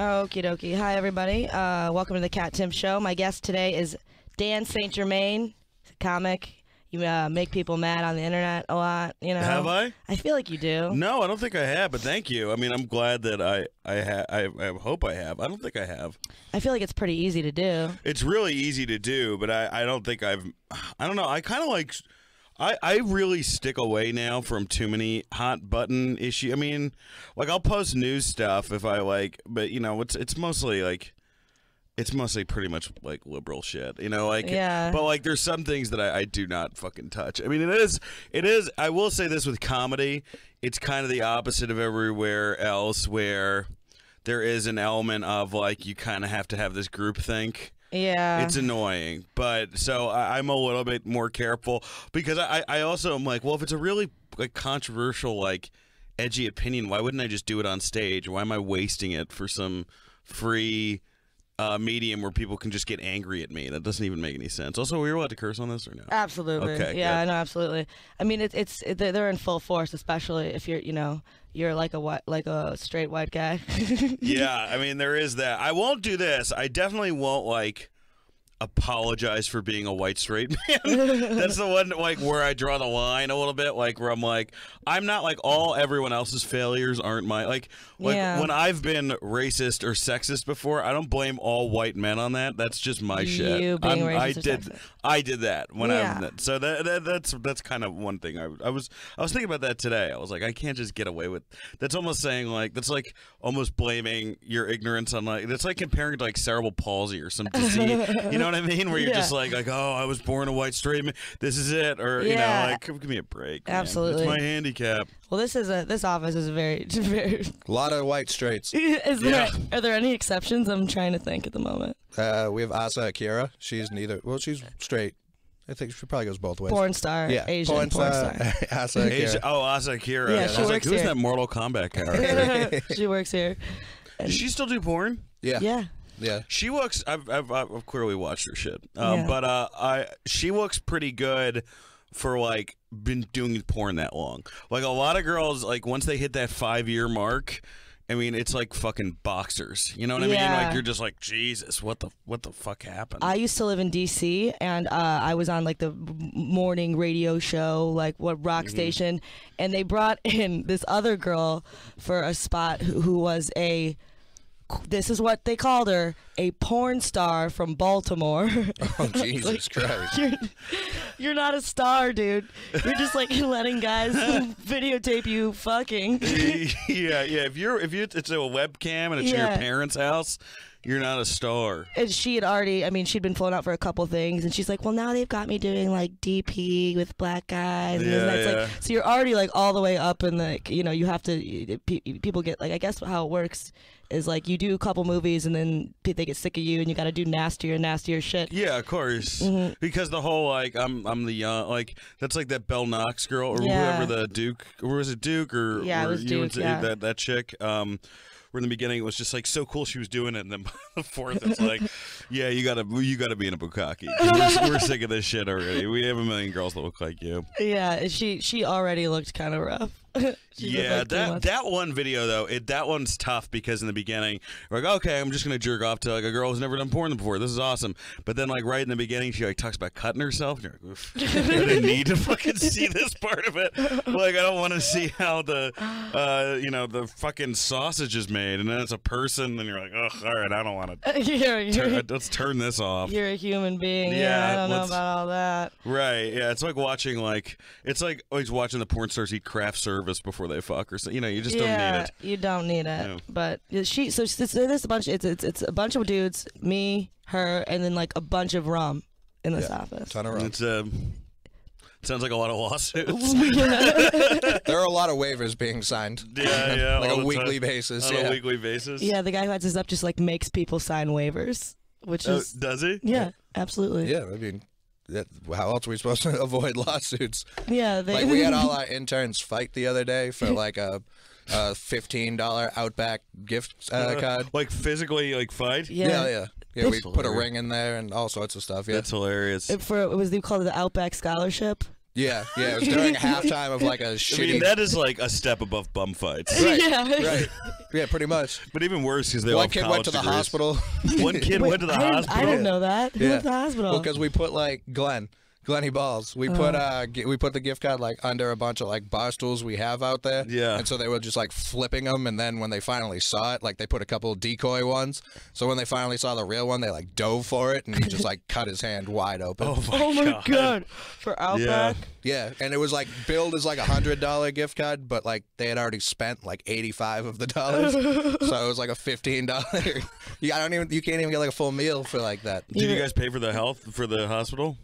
Okie dokie. Hi, everybody. Welcome to the Kat Timpf Show. My guest today is Dan St. Germain, comic. You make people mad on the internet a lot, you know. Have I? I feel like you do. No, I don't think I have, but thank you. I mean, I'm glad that I hope I have. I don't think I have. I feel like it's pretty easy to do. It's really easy to do, but I don't think I don't know. I kind of like... I really stick away now from too many hot button issues. I mean, like, I'll post news stuff if I like, but, you know, it's mostly like... It's mostly pretty much like liberal shit, you know, like, yeah. But like, there's some things that I do not fucking touch. I mean, it is, I will say this with comedy, it's kind of the opposite of everywhere else where there is an element of like, you kind of have to have this group think. Yeah. It's annoying. But so I'm a little bit more careful because I also am like, well, if it's a really like controversial, like edgy opinion, why wouldn't I just do it on stage? Why am I wasting it for some free medium where people can just get angry at me? That doesn't even make any sense. Also, were you allowed to curse on this or no? Absolutely. Okay. Yeah, no, absolutely. I mean, they're in full force, especially if you're like a straight white guy. Yeah, I mean, there is that. I won't do this. I definitely won't like apologize for being a white straight man. That's the one like where I draw the line a little bit, like where I'm like, I'm not like everyone else's failures aren't my like yeah. When I've been racist or sexist before, I don't blame all white men on that. That's just my shit. You being racist or sexist. I did that when yeah. so that's kind of one thing I was thinking about that today. I was like, I can't just get away with that's almost saying like that's like almost blaming your ignorance on like that's like comparing to like cerebral palsy or some disease. You know what I mean? Where you're just like, oh, I was born a white straight man. This is it, or you know, like, give me a break. Man. Absolutely, it's my handicap. Well, this office is very a lot of white straights. Are there any exceptions? I'm trying to think at the moment. We have Asa Akira. She's neither. Well, she's straight. I think she probably goes both ways. Porn star, yeah, Asian porn star. Asa Akira. Asa Akira. Yeah, I was like, who's that Mortal Kombat character? She works here. Does she still do porn? Yeah. Yeah. Yeah, she looks. I've clearly watched her shit, Yeah. but she looks pretty good for like been doing porn that long. Like a lot of girls, like once they hit that 5-year mark, I mean, it's like fucking boxers. You know what I mean? Like you're just like, Jesus, what the fuck happened? I used to live in D.C. and I was on like the morning radio show, like what rock station, and they brought in this other girl for a spot who was a. This is what they called her, a porn star from Baltimore. Oh, Jesus Christ. You're not a star, dude. You're just like letting guys videotape you fucking. Yeah. If it's a webcam and it's in your parents' house, you're not a star. And she had already, I mean, she'd been flown out for a couple things, and she's like, well, now they've got me doing like DP with black guys. And like, so you're already like all the way up in the, you know, you have to, people get like, I guess how it works is like you do a couple movies and then they get sick of you and you got to do nastier and nastier shit. Yeah, of course. Because the whole like I'm the like that's like that Belle Knox girl or whoever the Duke, or was it Duke or it was Duke, that chick. Where in the beginning it was just like so cool she was doing it, and then by the fourth it's like, yeah, you gotta be in a bukkake. We're sick of this shit already. We have a million girls that look like you. Yeah, she already looked kind of rough. Yeah, that one video though, that one's tough because in the beginning we're like, okay, I'm just gonna jerk off to like a girl who's never done porn before. This is awesome. But then like right in the beginning she like talks about cutting herself. And you're like, oof, I didn't need to fucking see this part of it. Like I don't want to see how the the fucking sausage is made, and then it's a person, and you're like, ugh, all right, I don't want to. Let's turn this off. You're a human being. Yeah, I don't know about all that. Right. Yeah, it's like watching it's like always watching the porn stars eat craft service before they fuck or so. You know, you just don't need it. You don't need it. No. But there's a bunch. It's a bunch of dudes, me, her, and then like a bunch of rum in this office. Ton of rum. It's sounds like a lot of lawsuits. There are a lot of waivers being signed. Yeah, like a weekly basis. On a weekly basis. Yeah, the guy who heads this up just like makes people sign waivers, which is does he? Yeah, absolutely. Yeah, I mean. How else are we supposed to avoid lawsuits? Yeah, like we had all our interns fight the other day for like a $15 Outback gift card. Like physically, like fight? Yeah. We put a ring in there and all sorts of stuff. Yeah, that's hilarious. It was they called it the Outback Scholarship. Yeah, it was during halftime of like a shitty... I mean, that is like a step above bum fights. Right, Yeah. right. Yeah, pretty much. But even worse because they all have One kid went to the degrees. hospital. One kid went to the hospital. I didn't know that. Who went to the hospital? Well, because we put like Glenny Balls. We put the gift card like under a bunch of like bar stools we have out there. Yeah. And so they were just like flipping them, and then when they finally saw it, like they put a couple of decoy ones. So when they finally saw the real one, they like dove for it, and he just like cut his hand wide open. Oh my god. For Outback. Yeah, and it was like billed as like $100 gift card, but like they had already spent like 85 of the dollars, so it was like a $15. You can't even get like a full meal for like that. Did you guys pay for the hospital?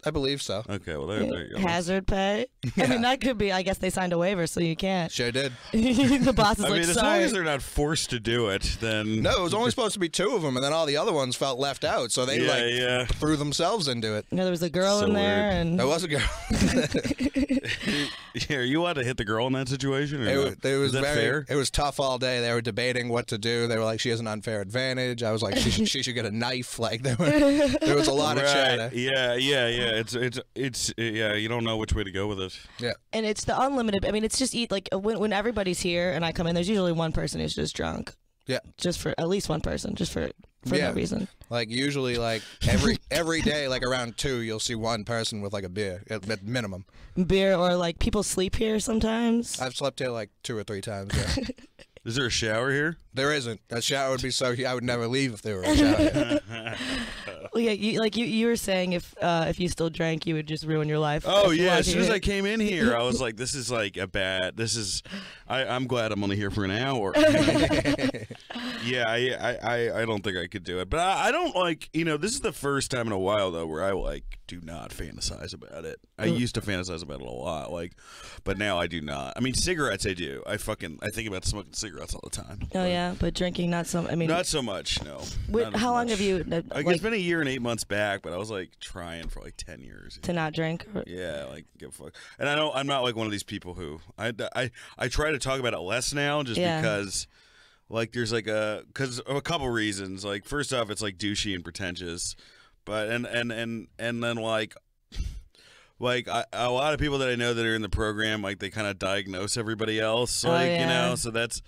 I believe so. Okay, well there you go. Hazard pay. Yeah. I mean, that could be. I guess they signed a waiver, so you can't. Sure did. The boss is I like, mean, as sorry. long as they're not forced to do it, then No, it was only supposed to be 2 of them, and then all the other ones felt left out, so they threw themselves into it. You know, there was a girl So in there, weird. and There was a girl. Yeah, are you allowed to hit the girl in that situation? Or It was is that very. fair? It was tough all day. They were debating what to do. They were like, "She has an unfair advantage." I was like, "She should get a knife." Like there was a lot of chatter. Yeah. It's you don't know which way to go with it. Yeah. and it's the unlimited. I mean, it's just like when everybody's here and I come in, there's usually one person who's just drunk. Yeah. Just for at least one person, just for no reason. Like usually, like every day, like around 2, you'll see one person with like a beer at minimum. Beer or like people sleep here sometimes. I've slept here like 2 or 3 times. Yeah. Is there a shower here? There isn't. That shower would be so. I would never leave if there were a shower here. Well, yeah, you were saying if you still drank, you would just ruin your life. Oh yeah, as soon as I came in here, I was like, "This is like a bad. This is. I'm glad I'm only here for an hour." Yeah, I don't think I could do it, but I don't like. This is the first time in a while though where I like do not fantasize about it. I used to fantasize about it a lot, but now I do not. I mean, cigarettes I do. I think about smoking cigarettes all the time. Oh yeah, but drinking not so. I mean, not so much. No. How long have you? It's been a year and 8 months back, but I was like trying for like 10 years to not drink. Yeah, like give a fuck. And I know I'm not like one of these people who I try to talk about it less now, just because like there's like because of a couple reasons. Like first off, it's like douchey and pretentious, but and then like a lot of people that I know that are in the program, like they kind of diagnose everybody else, so that's.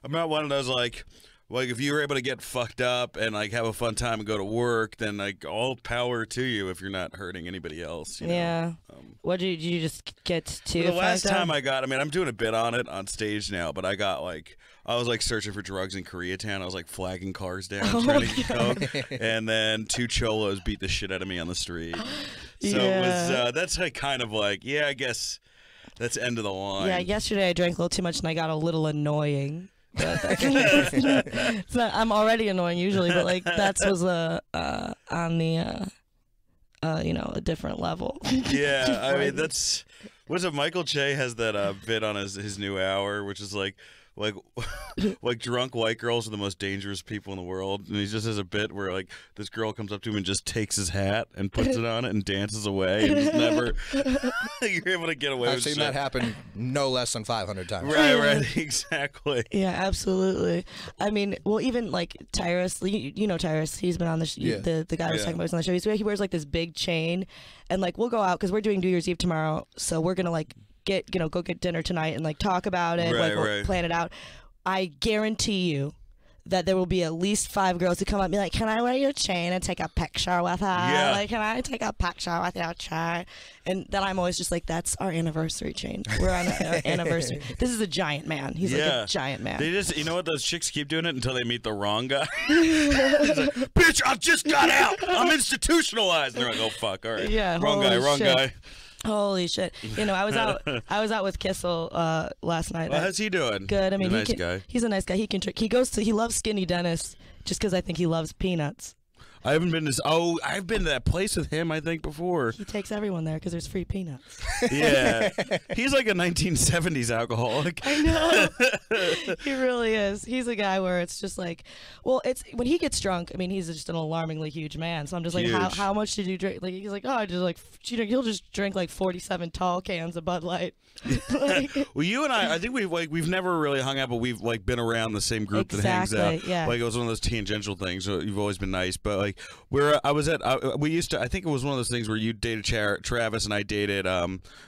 I'm not one of those like if you were able to get fucked up and like have a fun time and go to work, then like all power to you if you're not hurting anybody else. You know? What did you just get to? The last time I'm doing a bit on it on stage now, but I was like searching for drugs in Koreatown. I was like flagging cars down trying to get coke, and then 2 cholos beat the shit out of me on the street. So it was that's like kind of like I guess that's end of the line. Yeah, yesterday I drank a little too much and I got a little annoying. But it's not, I'm already annoying usually, but like that was on the a different level. Yeah, I mean that's what's it? Michael Che has that bit on his new hour, which is like drunk white girls are the most dangerous people in the world, and he just has a bit where like this girl comes up to him and just takes his hat and puts it on it and dances away, and just never you're able to get away. I've seen that happen no less than 500 times. Right, exactly. Yeah, absolutely. I mean, well, even like Tyrus, you know Tyrus, he's been on the the guy I was talking about was on the show. He wears like this big chain, and like we'll go out because we're doing New Year's Eve tomorrow, so we're gonna like go get dinner tonight and like talk about it, we'll plan it out. I guarantee you that there will be at least 5 girls who come up and be like, "Can I wear your chain and take a picture with her? Yeah. Like, can I take a picture with your chain?" And then I'm always just like, "That's our anniversary chain. We're on our anniversary. This is a giant man. He's like a giant man." They just, what, those chicks keep doing it until they meet the wrong guy. He's like, "Bitch, I just got out. I'm institutionalized." And they're like, "Oh fuck, all right, wrong guy." Holy shit! I was out with Kissel last night. Well, how's he doing? Good. I mean, guy. He's a nice guy. He can trick. He loves Skinny Dennis just because I think he loves peanuts. I haven't been to. I've been to that place with him. I think before. He takes everyone there because there's free peanuts. Yeah, he's like a 1970s alcoholic. I know. He really is. He's a guy where it's just like, well, it's when he gets drunk. I mean, he's just an alarmingly huge man. So I'm just like, how much did you drink? Like he's like, oh, I just like he'll just drink like 47 tall cans of Bud Light. Well, you and I think we've never really hung out, but we've like been around the same group that hangs out. Yeah. Like it was one of those tangential things. So you've always been nice, but like where I was at. We used to. I think it was one of those things where you dated Travis and I dated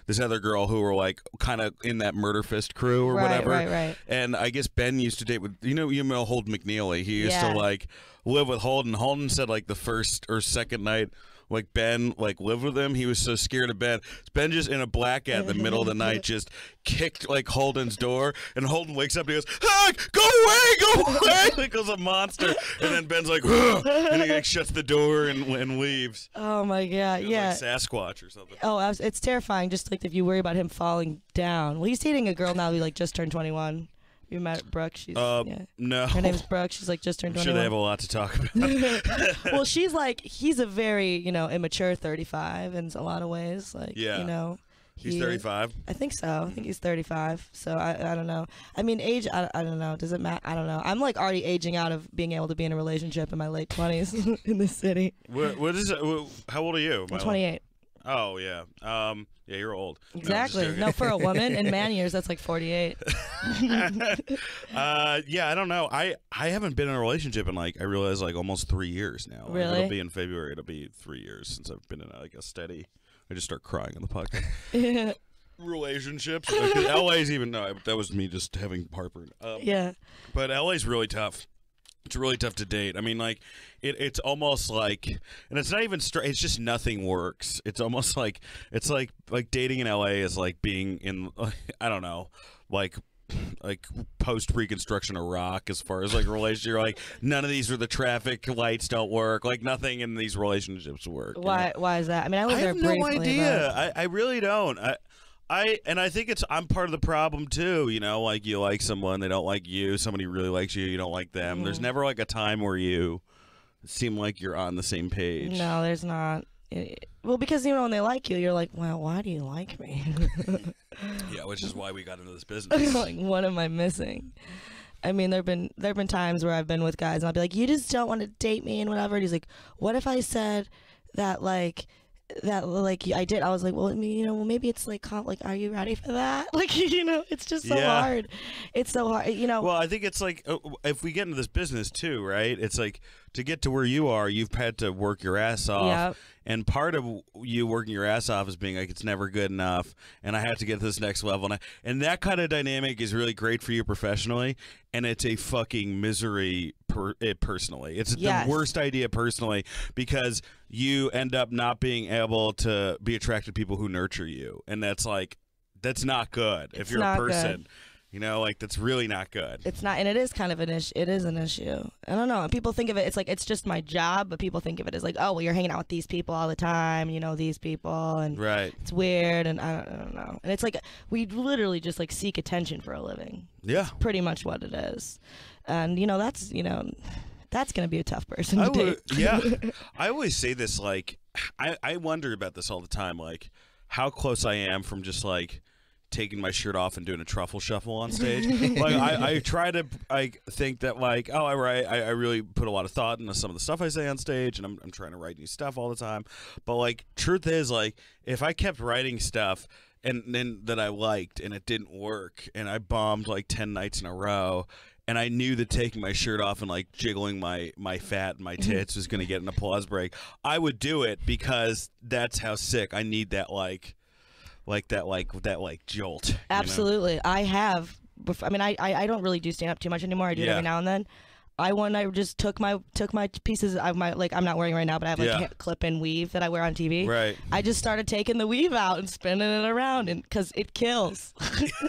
this other girl who were like kind of in that Murder Fist crew or whatever. Right. And I guess Ben used to date with you know Holden McNeely. He used to like live with Holden. Holden said like the first or second night. Like Ben, like lived with him. He was so scared of Ben. Ben just in a blackout in the middle of the night just kicked like Holden's door, and Holden wakes up and he goes, "Ah, go away!" Like goes a monster, and then Ben's like, "Ugh," and he like, shuts the door and leaves. Oh my god, yeah, like Sasquatch or something. Oh, it's terrifying. Just like if you worry about him falling down. Well, he's dating a girl now who like just turned 21. You met Brooke? She's no. Her name's Brooke. She's like just turned 21. I'm sure they have a lot to talk about. Well, she's like he's a very immature 35 in a lot of ways. Like he's 35. I think so. I think he's 35. So I don't know. I mean, age. I don't know. Does it matter? I don't know. I'm like already aging out of being able to be in a relationship in my late 20s in this city. What is it? How old are you? I'm 28. Oh yeah. Yeah, you're old. Exactly. No, for a woman in man years, that's like 48. Yeah, I don't know. I haven't been in a relationship in like I realize like almost 3 years now. Really? Like, it'll be in February. It'll be 3 years since I've been in like a steady. I just start crying on the podcast. Relationships. Like, LA's even no. That was me just having heartburn. Yeah. But LA's really tough. It's really tough to date. I mean, like, it's almost like, and it's not even straight. It's just nothing works. It's almost like dating in LA is like being in, I don't know, like post Reconstruction Iraq as far as like relationship. You're like none of these are the traffic lights don't work. Like nothing in these relationships work. Why? Why is that? I mean, I have there no briefly, idea. I really don't. I think I'm part of the problem too, like you like someone, they don't like you, somebody really likes you, you don't like them. Mm-hmm. There's never like a time where you seem like you're on the same page. No, there's not. Well, because when they like you, you're like, well, why do you like me? Yeah, which is why we got into this business. Like, what am I missing? I mean, there've been times where I've been with guys and I'll be like, you just don't want to date me and whatever. And he's like, what if I said that I did? I was like, well, maybe it's like are you ready for that? Like, it's just so hard. It's so hard, Well, I think it's like if we get into this business too, right? It's like to get to where you are, you've had to work your ass off. Yep. And part of you working your ass off is being like, it's never good enough, and I have to get to this next level. And that kind of dynamic is really great for you professionally, and it's a fucking misery personally. It's the worst idea personally because you end up not being able to be attracted to people who nurture you, and that's not good if you're a person. Good. That's really not good. It's not, and it is kind of an issue. It is an issue. I don't know. And people think of it, it's like, it's just my job, but people think of it as like, oh, well, you're hanging out with these people all the time, these people, and right. It's weird, and I don't know. And it's like, we literally just like seek attention for a living. Yeah. That's pretty much what it is. And, that's going to be a tough person to date. Yeah. I always say this, like, I wonder about this all the time, like, how close I am from just, like, taking my shirt off and doing a truffle shuffle on stage. Like I try to think that like, oh, I really put a lot of thought into some of the stuff I say on stage, and I'm trying to write new stuff all the time. But like, truth is, like, if I kept writing stuff and then that I liked and it didn't work and I bombed like 10 nights in a row, and I knew that taking my shirt off and like jiggling my fat and my tits was going to get an applause break, I would do it because that's how sick I need that that jolt. Absolutely. I have. I mean, I don't really do stand up too much anymore. I do it every now and then. I just took my pieces of my, like, I'm not wearing right now, but I have like clip and weave that I wear on TV. Right. I just started taking the weave out and spinning it around, and because it kills.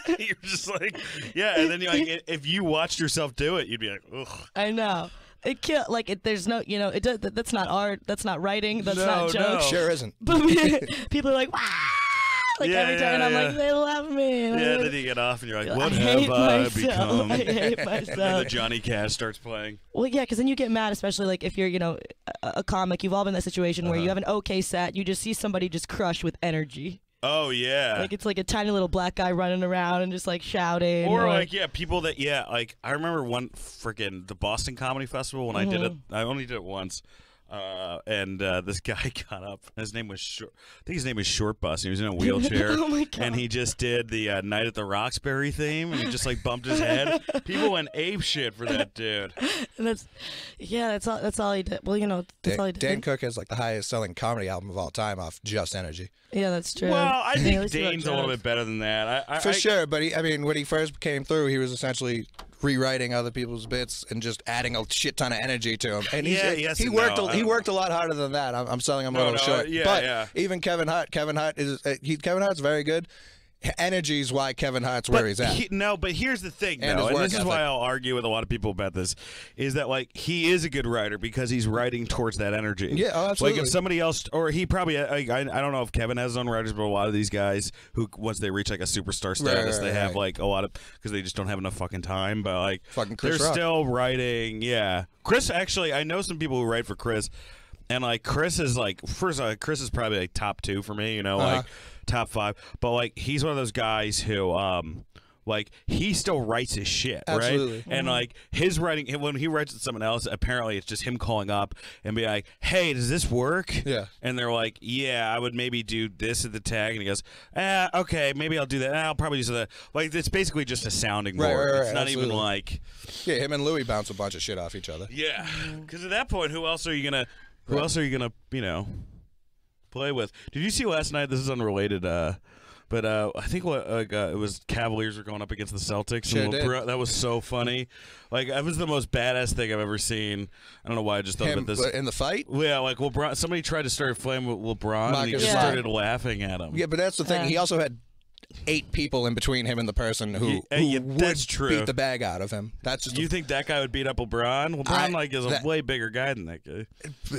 You're just like, yeah, and then if you watched yourself do it, you'd be like, ugh. I know. It kill there's no that's not art, that's not writing, that's not jokes. Sure isn't. But people are like, wow. Every time, and I'm like, they love me. And then you get off, and you're like, what have I become? I hate myself. And then the Johnny Cash starts playing. Well, yeah, because then you get mad, especially like if you're, a comic. You've all been in that situation where you have an okay set, you just see somebody just crush with energy. Oh yeah. Like it's like a tiny little black guy running around and just like shouting. Or like people that like I remember the Boston Comedy Festival when I did it. I only did it once. and this guy got up. His name was I think his name was Short Bus. He was in a wheelchair. Oh my God. And he just did the Night at the Roxbury theme, and he just like bumped his head. People went ape shit for that dude. And that's all he did. Well, that's all he did. Dan Cook has like the highest selling comedy album of all time off Just Energy. Yeah, that's true. Well, I think Dane's a little bit better than that. For sure, but when he first came through, he was essentially rewriting other people's bits and just adding a shit ton of energy to him. And he worked a lot harder than that. I'm selling him a little short. But even Kevin Hart's very good. Energy is why Kevin Hart's where he's at. But here's the thing, though, and this is why I'll argue with a lot of people about this, is that like he is a good writer because he's writing towards that energy. Yeah, absolutely. Like if somebody else, or he probably, I don't know if Kevin has his own writers, but a lot of these guys who once they reach like a superstar status, they have like a lot of because they just don't have enough fucking time. But like fucking Chris they're Rock. still writing. Yeah, Chris. Actually, I know some people who write for Chris. And like Chris is like Chris is probably like top 2 for me, like top 5. But like he's one of those guys who like he still writes his shit, absolutely. Right? And like his writing when he writes with someone else, apparently it's just him calling up and be like, "Hey, does this work?" Yeah. And they're like, "Yeah, I would maybe do this at the tag." And he goes, okay, maybe I'll do that. I'll probably do that. Like it's basically just a sounding board. Right, it's not absolutely. even like him and Louis bounce a bunch of shit off each other. Yeah. Because at that point, who else are you gonna play with? Did you see last night? This is unrelated, but I think it was Cavaliers were going up against the Celtics. Sure and did. That was so funny. Like that was the most badass thing I've ever seen. I don't know why I just thought about this in the fight. Yeah, like LeBron. Somebody tried to start a flame with LeBron, and he just started laughing at him. Yeah, but that's the thing. He also had 8 people in between him and the person who would beat the bag out of him. That's just you think that guy would beat up LeBron? LeBron is a way bigger guy than that guy.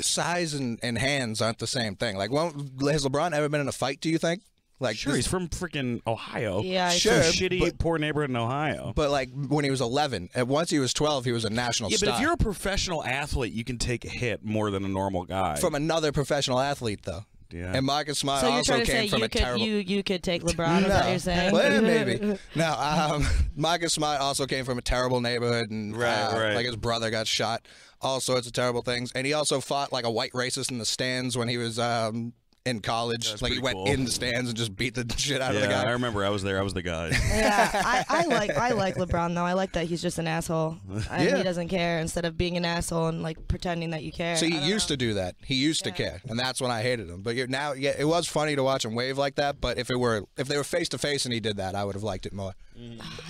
Size and hands aren't the same thing. Like, has LeBron ever been in a fight? Do you think? Like, sure, he's from freaking Ohio. Yeah, sure, some shitty poor neighborhood in Ohio. But like when he was 11, and once he was 12, he was a national star. Yeah, but if you're a professional athlete, you can take a hit more than a normal guy. From another professional athlete, though. Yeah. And Marcus Smart so also you're trying to came say from you a terrible. You could take LeBron? Is that what you're saying? Well, maybe. No, Marcus Smart also came from a terrible neighborhood, and right. like his brother got shot. All sorts of terrible things, and he also fought like a white racist in the stands when he was in college. That's like he went in the stands and just beat the shit out of the guy. I remember. I was there. I was the guy. Yeah, I like LeBron though. I like that he's just an asshole and he doesn't care instead of being an asshole and like pretending that you care. So he used to do that. He used to care, and that's when I hated him. But now, it was funny to watch him wave like that. But if they were face to face and he did that, I would have liked it more.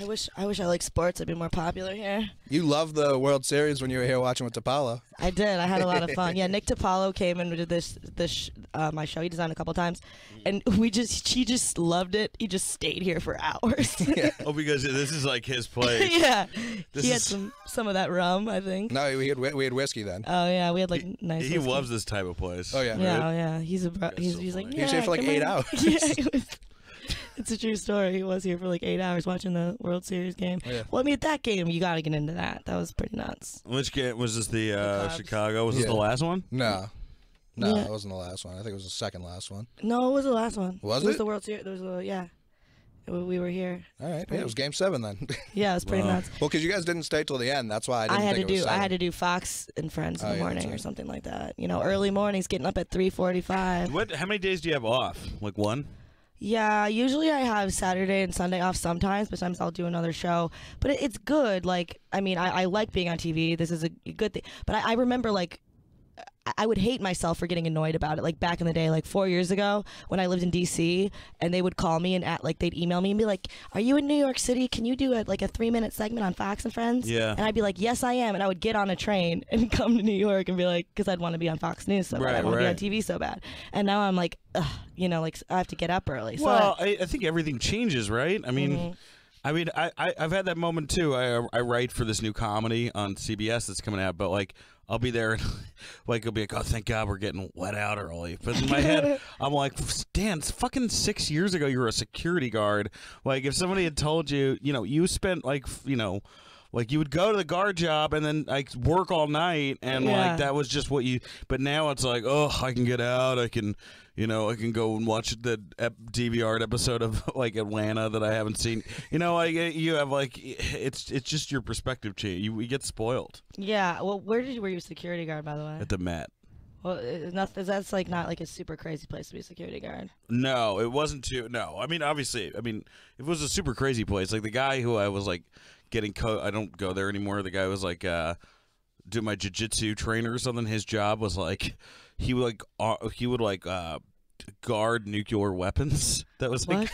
I wish I liked sports. I'd be more popular here. You loved the World Series when you were here watching with Tapalo. I did. I had a lot of fun. Yeah, Nick Tapalo came and did this my show. He designed a couple times, and he just loved it. He just stayed here for hours. Oh, because this is like his place. Yeah, he had some of that rum, I think. No, we had whiskey then. Oh yeah, we had like nice. He whiskey. loves this type of place. Oh yeah. Yeah, right? oh yeah. He's like he was here for like 8 hours. Yeah, it's a true story. He was here for like 8 hours watching the World Series game. Oh, yeah. Well, I mean, at that game, you got to get into that. That was pretty nuts. Which game was this? The Chicago? Was this the last one? No, it wasn't the last one. I think it was the second last one. No, it was the last one. Was it? It was the World Series. There was we were here. All right, yeah, it was Game 7 then. Yeah, it was pretty nuts. Well, because you guys didn't stay till the end. That's why I had think it was 7. I had to do Fox and Friends in the morning or something like that. Early mornings, getting up at 3:45. How many days do you have off? Like one? Yeah, usually I have Saturday and Sunday off sometimes, but sometimes I'll do another show. But it's good. Like, I mean, I like being on TV. This is a good thing. But I remember, like, I would hate myself for getting annoyed about it. Like back in the day, like 4 years ago when I lived in DC, and they would call me and they'd email me and be like, "Are you in New York City? Can you do a 3-minute segment on Fox and Friends?" Yeah. And I'd be like, "Yes, I am." And I would get on a train and come to New York and be like, because I'd want to be on Fox News so bad. I want to be on TV so bad. And now I'm like, ugh, I have to get up early. So well, I think everything changes, right? I mean. I've had that moment too. I write for this new comedy on CBS that's coming out, but like I'll be there and like it'll be like, oh, thank God we're getting let out early. But in my head, I'm like, Dan, it's fucking 6 years ago you were a security guard. Like if somebody had told you, you spent like you would go to the guard job and then like work all night and like that was just what you. But now it's like, oh, I can get out. I can go and watch the DVR episode of like Atlanta that I haven't seen. You have like it's just your perspective change. We get spoiled. Yeah. Well, where were you a security guard, by the way? At the Met. Well, that's like not like a super crazy place to be a security guard. No, it wasn't too. No, I mean, obviously, if it was a super crazy place, like the guy who I was like getting, I don't go there anymore. The guy was like, do my jiu-jitsu trainer or something. His job was like, he would guard nuclear weapons. That was like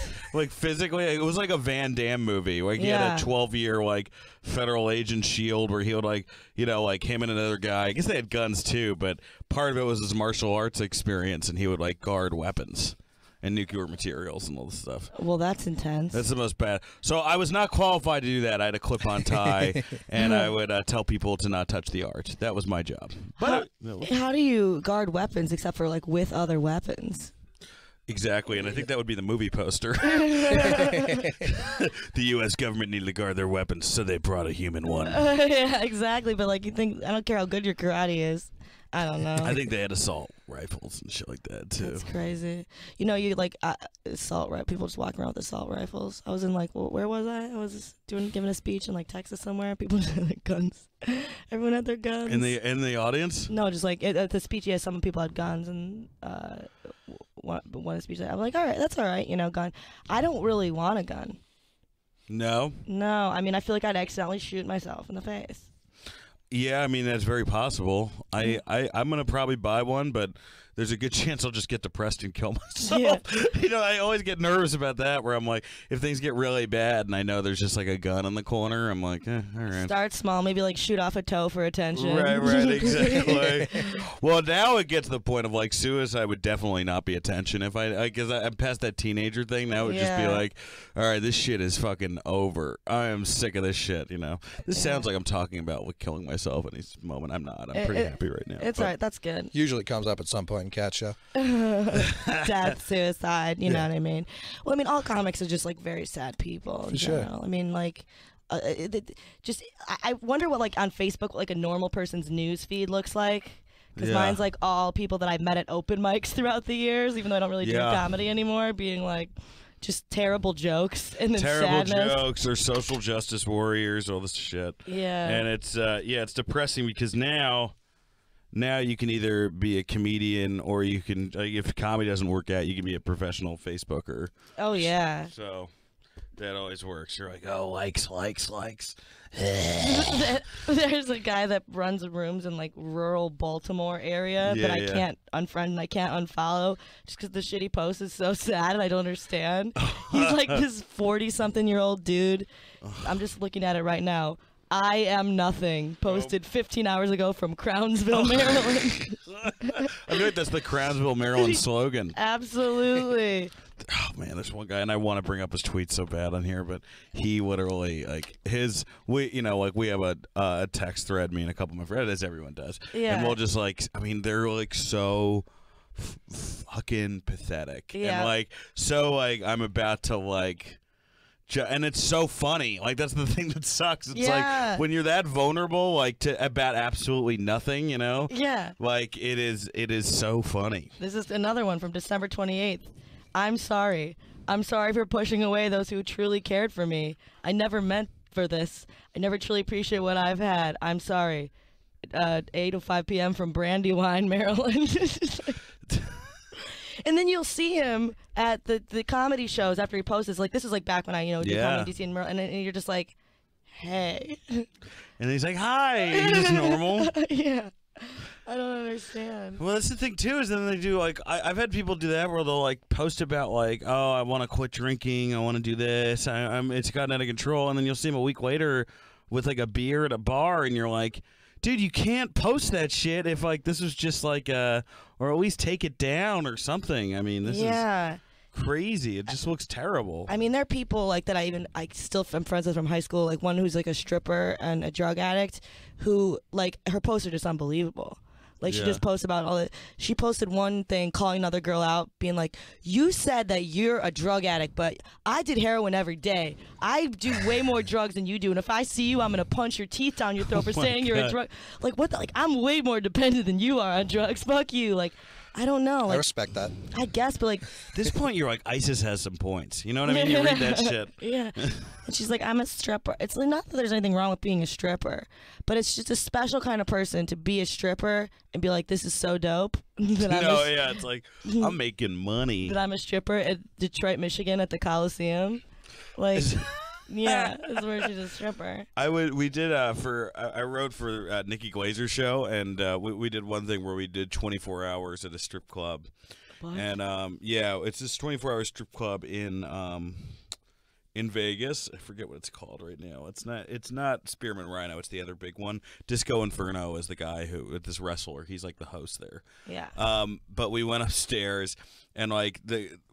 physically, it was like a Van Damme movie. Like he had a 12-year like federal agent shield where he would like, you know, like him and another guy. I guess they had guns too, but part of it was his martial arts experience, and he would like guard weapons and nuclear materials and all this stuff. Well, that's intense. That's the most bad. So I was not qualified to do that. I had a clip-on tie, and I would tell people to not touch the art. That was my job. But how do you guard weapons except for like with other weapons? Exactly, and I think that would be the movie poster. The U.S. government needed to guard their weapons, so they brought a human one. Yeah, exactly. But like, you think, I don't care how good your karate is. I don't know. I think they had assault rifles and shit like that too. That's crazy. You know, you like assault people just walking around with assault rifles. I was in like, where was I? I was giving a speech in like Texas somewhere. People just had like guns. Everyone had their guns. In the audience? No, just like at the speech. Yeah, some people had guns, and one speech. I'm like, all right, that's all right. You know, gun. I don't really want a gun. No. No, I mean, I feel like I'd accidentally shoot myself in the face. Yeah, I mean, that's very possible. I'm going to probably buy one, but there's a good chance I'll just get depressed and kill myself. Yeah. You know, I always get nervous about that, where I'm like, if things get really bad and I know there's just like a gun in the corner, I'm like, all right. Start small, maybe like shoot off a toe for attention. Right, exactly. Well, now it gets to the point of like suicide would definitely not be attention. If because I'm past that teenager thing, now it would just be like, all right, this shit is fucking over. I am sick of this shit, you know. This sounds like I'm talking about killing myself at this moment. I'm not. I'm pretty happy right now. It's all right. That's good. Usually comes up at some point in Kat Show. Death, suicide, you know what I mean? Well, I mean, all comics are just like very sad people in general. I mean, like, I wonder what like on Facebook like a normal person's news feed looks like. Because mine's like all people that I've met at open mics throughout the years, even though I don't really do comedy anymore, being like just terrible jokes and then sadness. Jokes or social justice warriors, all this shit. Yeah. And it's it's depressing because now you can either be a comedian or you can, if comedy doesn't work out, you can be a professional Facebooker. Oh, yeah. So that always works. You're like, oh, likes. There's a guy that runs rooms in like rural Baltimore area that I can't unfriend and I can't unfollow just because the shit he posts is so sad and I don't understand. He's like this 40-something-year-old dude. I'm just looking at it right now. I am nothing. Posted 15 hours ago from Crownsville, Maryland. I feel like that's the Crownsville, Maryland slogan. Absolutely. Oh man, there's one guy, and I want to bring up his tweet so bad on here, but he literally we have a text thread, me and a couple of my friends, as everyone does, and we'll just like, I mean, they're like so fucking pathetic, and like so like I'm about to like. And it's so funny. Like, that's the thing that sucks. It's like when you're that vulnerable, like about absolutely nothing, you know? Yeah. Like, it is so funny. This is another one from December 28th. I'm sorry. I'm sorry for pushing away those who truly cared for me. I never meant for this. I never truly appreciate what I've had. I'm sorry. 8 to 5 p.m. from Brandywine, Maryland. And then you'll see him at the comedy shows after he posts. Like, this is like back when I, did comedy in DC and Maryland, and you're just like, hey. And he's like, hi. He's just normal. Yeah. I don't understand. Well, that's the thing, too, is then they do, like, I've had people do that where they'll, like, post about, like, oh, I want to quit drinking. I want to do this. It's gotten out of control. And then you'll see him a week later with, like, a beer at a bar, and you're like, dude, you can't post that shit if, like, this was just, like, or at least take it down or something. I mean, this is crazy. It just looks terrible. I mean, there are people, like, that I still am friends with from high school, like, one who's, like, a stripper and a drug addict who, like, her posts are just unbelievable. Like, she just posts about all it. She posted one thing calling another girl out, being like, you said that you're a drug addict, but I did heroin every day. I do way more drugs than you do. And if I see you, I'm going to punch your teeth down your throat for saying you're a drug. Like, what the? Like, I'm way more dependent than you are on drugs. Fuck you. Like, I don't know. Like, I respect that. I guess, but like at this point, you're like ISIS has some points. You know what I mean? You read that shit. Yeah. And she's like, I'm a stripper. It's like not that there's anything wrong with being a stripper, but it's just a special kind of person to be a stripper and be like, this is so dope. It's like I'm making money. That I'm a stripper at Detroit, Michigan, at the Coliseum. Like. Yeah, that's where she's a stripper. I wrote for Nikki Glazer's show, and we did one thing where we did 24 hours at a strip club. What? And it's this 24-hour strip club in Vegas. I forget what it's called right now. It's not Spearmint Rhino. It's the other big one. Disco Inferno is the guy this wrestler. He's like the host there. Yeah. But we went upstairs. And like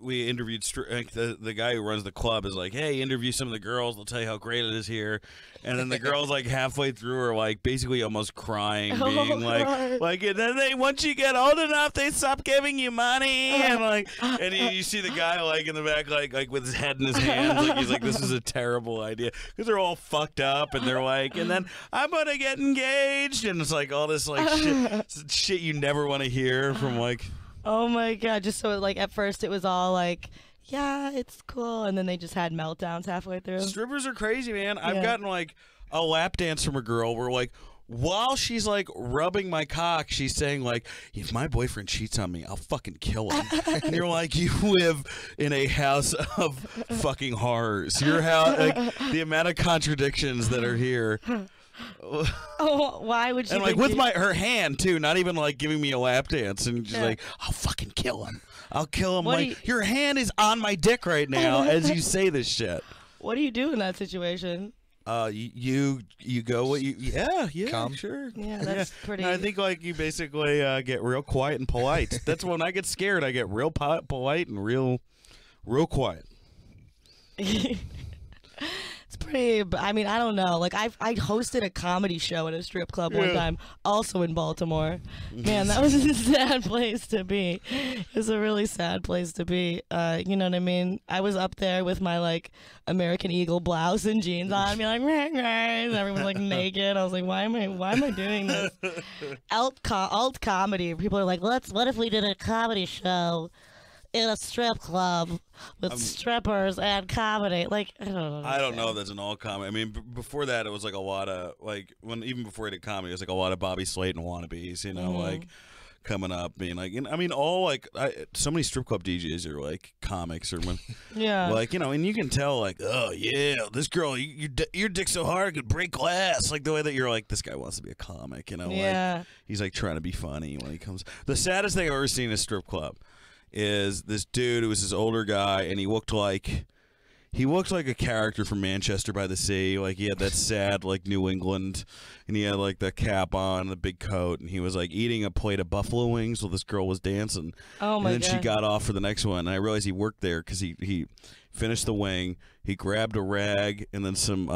we interviewed the guy who runs the club is like, hey, interview some of the girls. They'll tell you how great it is here. And then the girls like halfway through are like basically almost crying, being like, and then once you get old enough, they stop giving you money. And you see the guy like in the back like with his head in his hands, like he's like, this is a terrible idea because they're all fucked up and they're like, and then I'm gonna get engaged, and it's like all this like shit you never want to hear from like. Oh my God! Just so like at first it was all like, yeah, it's cool, and then they just had meltdowns halfway through. Strippers are crazy, man. I've gotten like a lap dance from a girl where like while she's like rubbing my cock, she's saying like, if my boyfriend cheats on me, I'll fucking kill him. And you're like, you live in a house of fucking horrors. Your house, like the amount of contradictions that are here. Oh, why would you? And like with her hand too, not even like giving me a lap dance, and just like, I'll fucking kill him. I'll kill him. Like your hand is on my dick right now as you say this shit. What do you do in that situation? You go what you Come. Sure. Yeah, that's pretty. No, I think like you basically get real quiet and polite. That's when I get scared. I get real polite and real quiet. It's pretty. I mean, I don't know. Like I hosted a comedy show at a strip club one time, also in Baltimore. Man, that was a sad place to be. It was a really sad place to be. You know what I mean? I was up there with my like American Eagle blouse and jeans on, me like, and everyone's like naked. I was like, why am I doing this? Alt comedy. People are like, what if we did a comedy show in a strip club with strippers and comedy? Like, I don't know if that's an all comedy. I mean, before that, it was like a lot of like even before I did comedy, it was like a lot of Bobby Slayton wannabes. You know, like coming up being like, I mean, all like so many strip club DJs are like comics or like, you know, and you can tell like, oh yeah, this girl, your dick's so hard it could break glass. Like the way that you're like, this guy wants to be a comic. You know, like he's like trying to be funny when he comes. The saddest thing I've ever seen in a strip club is this dude who was this older guy, and he looked like a character from Manchester by the Sea. Like he had that sad like New England, and he had like the cap on, the big coat, and he was like eating a plate of buffalo wings while this girl was dancing. Oh my God! And then she got off for the next one, and I realized he worked there because he finished the wing, he grabbed a rag and then some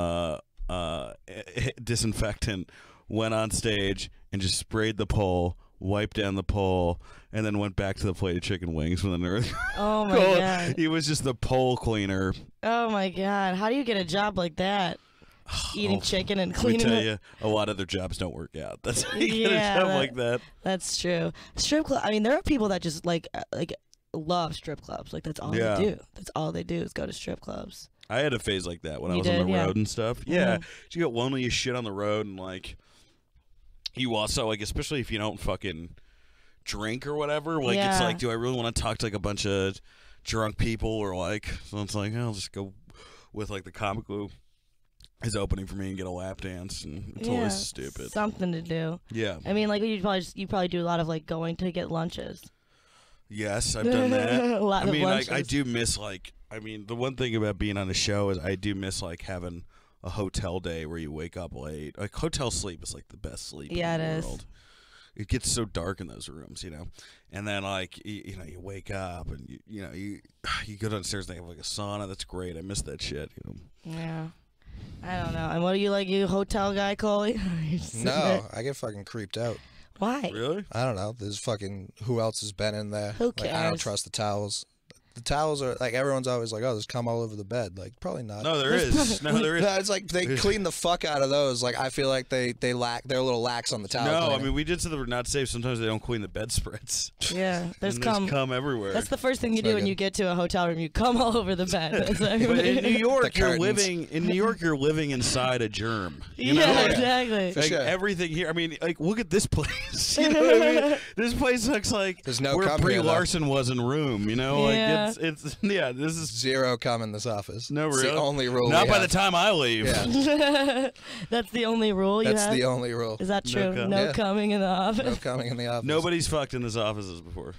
disinfectant, went on stage and just sprayed the pole, wiped down the pole, and then went back to the plate of chicken wings from the nurse. Oh my God. He was just the pole cleaner. Oh my God. How do you get a job like that? Eating chicken and cleaning. Let me tell you, a lot of their jobs don't work out. That's how you get a job like that. That's true. Strip club. I mean, there are people that just like love strip clubs. Like that's all they do. That's all they do is go to strip clubs. I had a phase like that when I was on the road and stuff. Yeah. You get lonely as shit on the road, and like you also like, especially if you don't fucking drink or whatever, like it's like, do I really want to talk to like a bunch of drunk people, or like, so it's like, I'll just go with like the comic who is opening for me and get a lap dance, and it's always stupid. Something to do. Yeah. I mean, like you probably do a lot of like going to get lunches. Yes, I've done that. A lot of lunches. I do miss like, I mean, the one thing about being on a show is I do miss like having a hotel day where you wake up late. Like hotel sleep is like the best sleep in the world. It gets so dark in those rooms, you know. And then like you know, you wake up and you go downstairs and they have like a sauna. That's great. I miss that shit, you know. Yeah. I don't know. And what do you like, you hotel guy, Coley? No, I get fucking creeped out. Why? Really? I don't know. There's fucking who else has been in there? Who cares? Like, I don't trust the towels. the towels are like everyone's always like, oh, there's cum all over the bed. Like probably not. No, there is. No, there is. No, it's like they clean the fuck out of those. Like I feel like they're a little lax on the towel. No, cleaning. I mean we did so that we're not safe. Sometimes they don't clean the bedspreads. Yeah, there's cum everywhere. That's the first thing you do when you get to a hotel room. You cum all over the bed. But in New York, you're living inside a germ. You know? Yeah, exactly. Like everything here. I mean, like look at this place. You know what I mean? This place looks like where Brie Larson was in Room. You know, like it's this is zero cum in this office. No, really? It's the only rule. Not by the time I leave. Yeah. That's the only rule you have? That's the only rule. Is that true? No coming in the office? No coming in the office. Nobody's fucked in this offices before.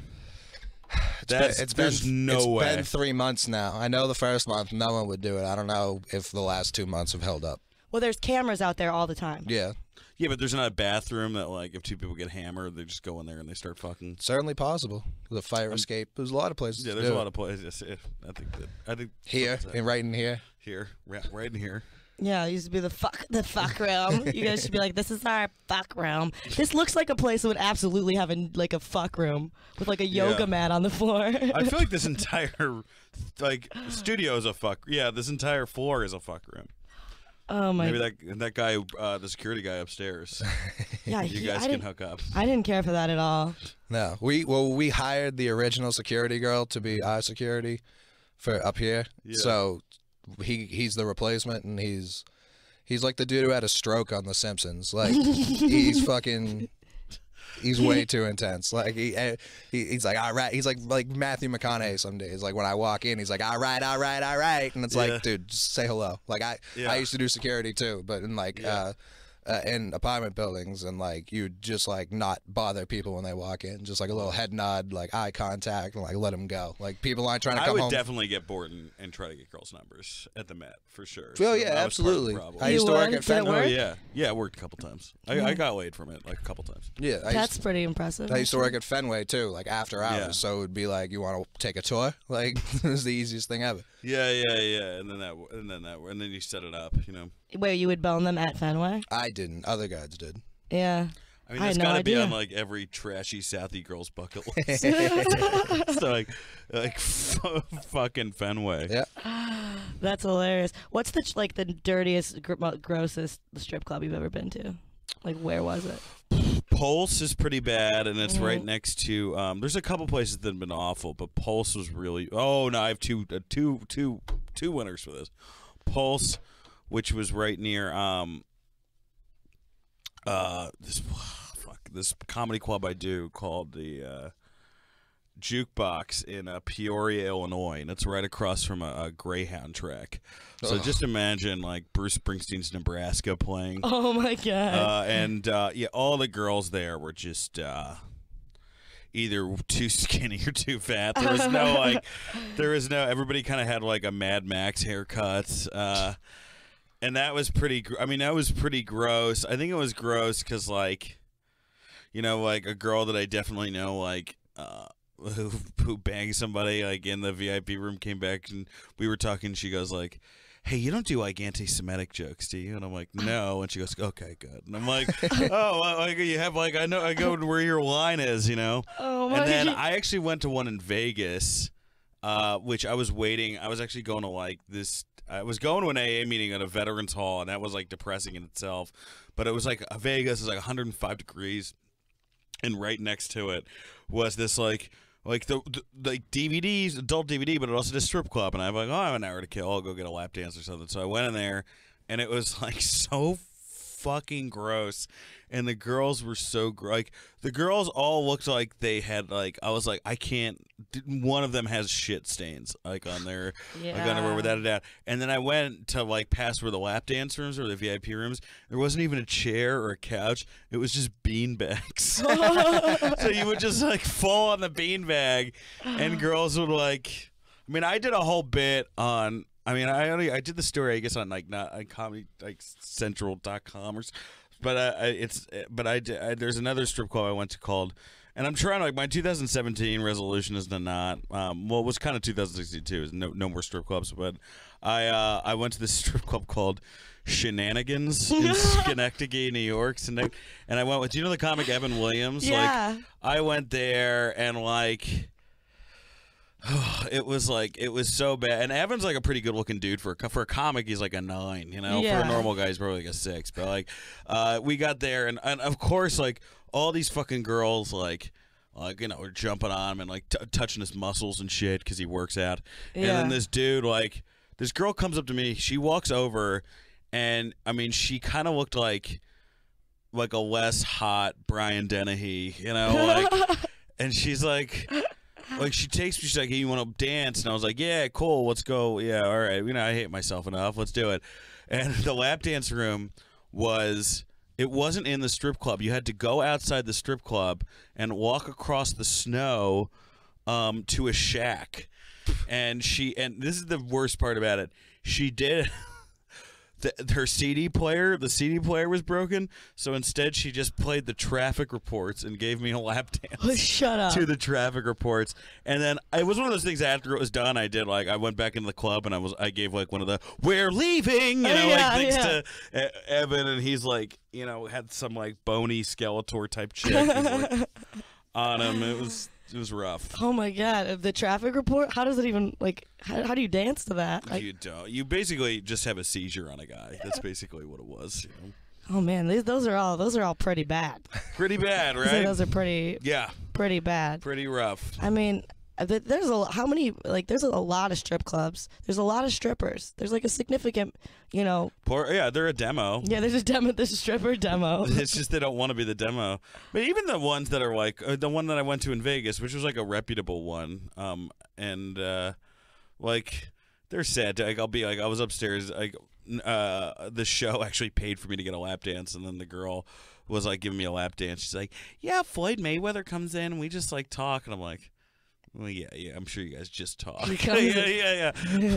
It's been 3 months now. I know the first month no one would do it. I don't know if the last 2 months have held up. Well, there's cameras out there all the time. Yeah. Yeah, but there's not a bathroom that, like, if two people get hammered, they just go in there and they start fucking. Certainly possible. The fire escape. There's a lot of places. Yeah, there's a lot of places. I think here and right in here. Here, right in here. Yeah, it used to be the fuck room. You guys should be like, this is our fuck room. This looks like a place that would absolutely have a fuck room with like a yoga mat on the floor. I feel like this entire studio is a fuck. Yeah, this entire floor is a fuck room. Oh my! Maybe that guy, the security guy upstairs. Yeah, you guys can hook up. I didn't care for that at all. No, we hired the original security girl to be our security for up here. Yeah. So he's the replacement, and he's like the dude who had a stroke on The Simpsons. Like he's fucking. He's way too intense. Like he's like, all right. He's like Matthew McConaughey some days. Like when I walk in, he's like, all right, and it's like, dude, just say hello. Like I used to do security too, but in in apartment buildings, and like you just like not bother people when they walk in, just like a little head nod, like eye contact, and like let them go. Like people aren't trying to come home. I would definitely get bored and try to get girls' numbers at the Met for sure. Oh yeah, absolutely. I used to work at Fenway. Oh yeah, I worked a couple times. I got laid from it like a couple times. Yeah, that's pretty impressive. I used to work at Fenway too, like after hours. So it would be like, you want to take a tour? Like it was the easiest thing ever. Yeah, and then you set it up, you know. Wait, you would bone them at Fenway? I didn't. Other guys did. Yeah. I mean, that's got to be on like every trashy Southie girl's bucket list. So like fucking Fenway. Yeah. That's hilarious. What's the dirtiest, grossest strip club you've ever been to? Like, where was it? Pulse is pretty bad, and it's right next to. There's a couple places that have been awful, but Pulse was really. Oh no, I have two winners for this. Pulse, which was right near this comedy club I do called the Jukebox in Peoria, Illinois, and it's right across from a Greyhound track. So just imagine like Bruce Springsteen's Nebraska playing. Oh my god! And all the girls there were just either too skinny or too fat. There was no everybody kind of had like a Mad Max haircut. And that was pretty. That was pretty gross. I think it was gross because like a girl that I definitely know like. Who banged somebody like in the VIP room came back and we were talking. She goes like, "Hey, you don't do like anti-Semitic jokes, do you?" And I'm like, "No." And she goes, "Okay, good." And I'm like, "Oh, like you have like I know I go to where your line is, you know." Oh my. And then I actually went to one in Vegas, which I was waiting. I was actually going to like this. I was going to an AA meeting at a Veterans Hall, and that was like depressing in itself. But it was like Vegas is like 105 degrees, and right next to it was this like the DVDs, adult DVD, but it also did strip club. And I'm like, oh, I have an hour to kill. I'll go get a lap dance or something. So I went in there, and it was like so fucking gross. And the girls were so like the girls all looked like they had like I was like I can't. One of them has shit stains like on their like underwear without a doubt. And then I went to like past where the lap dance rooms or the VIP rooms. There wasn't even a chair or a couch. It was just bean bags. So you would just like fall on the bean bag, and girls would like. I mean, I did a whole bit on. I mean, I did the story I guess on like not on comedy like central.com or. But there's another strip club I went to called, and I'm trying to like my 2017 resolution is to not it was kind of 2062 is no more strip clubs, but I went to this strip club called Shenanigans in Schenectady, New York, and I went with, do you know the comic Evan Williams? Yeah. Like I went there and like It was so bad. And Evan's like a pretty good looking dude for a comic. He's like a 9, you know. Yeah. For a normal guy, he's probably like a 6. But like, we got there, and of course, like all these fucking girls, like you know, are jumping on him and like touching his muscles and shit because he works out. Yeah. And then this dude, like, this girl comes up to me. She walks over, and I mean, she kind of looked like a less hot Brian Dennehy, you know, like, and she's like. Like, she takes me, she's like, hey, you want to dance? And I was like, yeah, cool, let's go. Yeah, all right. You know, I hate myself enough. Let's do it. And the lap dance room it wasn't in the strip club. You had to go outside the strip club and walk across the snow to a shack. And this is the worst part about it. She did... her CD player, was broken, so instead she just played the traffic reports and gave me a lap dance. Oh, shut up. To the traffic reports. And then it was one of those things after it was done, I went back into the club and I gave like one of the "we're leaving," you know, things to Evan, and he's like, you know, had some like bony Skeletor type chick like, on him. It was rough. Oh my God! The traffic report. How does it even like? How do you dance to that? Like, you don't. You basically just have a seizure on a guy. That's basically what it was. You know? Oh man, those are all pretty bad. Pretty bad, right? So those are pretty. Yeah. Pretty bad. Pretty rough. I mean, there's a lot of strip clubs. There's a lot of strippers. There's like a significant, you know. They're a demo. Yeah, there's a demo. There's a stripper demo. It's just they don't want to be the demo. But even the ones that are like the one that I went to in Vegas, which was like a reputable one, like they're sad. Like I was upstairs. Like the show actually paid for me to get a lap dance, and then the girl was like giving me a lap dance. She's like, "Yeah, Floyd Mayweather comes in, and we just like talk," and I'm like. Well, yeah, I'm sure you guys just talk. yeah.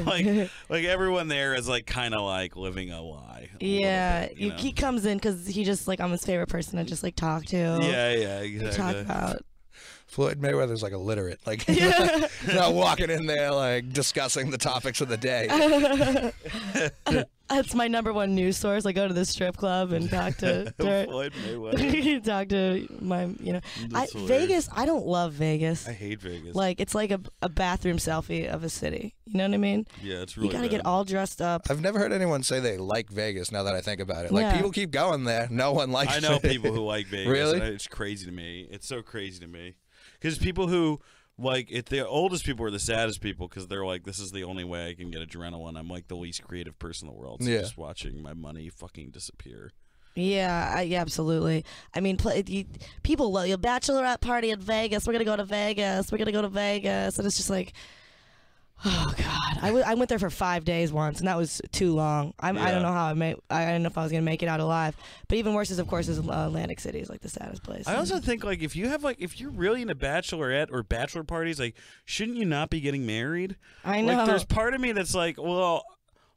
Like everyone there is like kind of like living a lie. He comes in because he just like I'm his favorite person to just like talk to. Yeah, exactly. Talk about. Floyd Mayweather's like illiterate. Like he's not walking in there like discussing the topics of the day. That's my #1 news source. I go to the strip club and talk to Floyd Mayweather. Talk to my, you know, Vegas. I don't love Vegas. I hate Vegas. Like it's like a bathroom selfie of a city. You know what I mean? Yeah, it's really. You gotta get all dressed up. I've never heard anyone say they like Vegas. Now that I think about it, like people keep going there. No one likes. I know people who like Vegas. Really? It's crazy to me. It's so crazy to me. Because people who, like, the oldest people are the saddest people because they're like, this is the only way I can get adrenaline. I'm like the least creative person in the world. So just watching my money fucking disappear. Yeah, absolutely. I mean, people love your bachelorette party in Vegas. We're going to go to Vegas. We're going to go to Vegas. And it's just like, oh, God. I went there for 5 days once, and that was too long. I don't know how I don't know if I was going to make it out alive. But even worse is, of course, Atlantic City is like the saddest place. I also think, like, if you're really into bachelorette or bachelor parties, like, shouldn't you not be getting married? I know. Like, there's part of me that's like, well,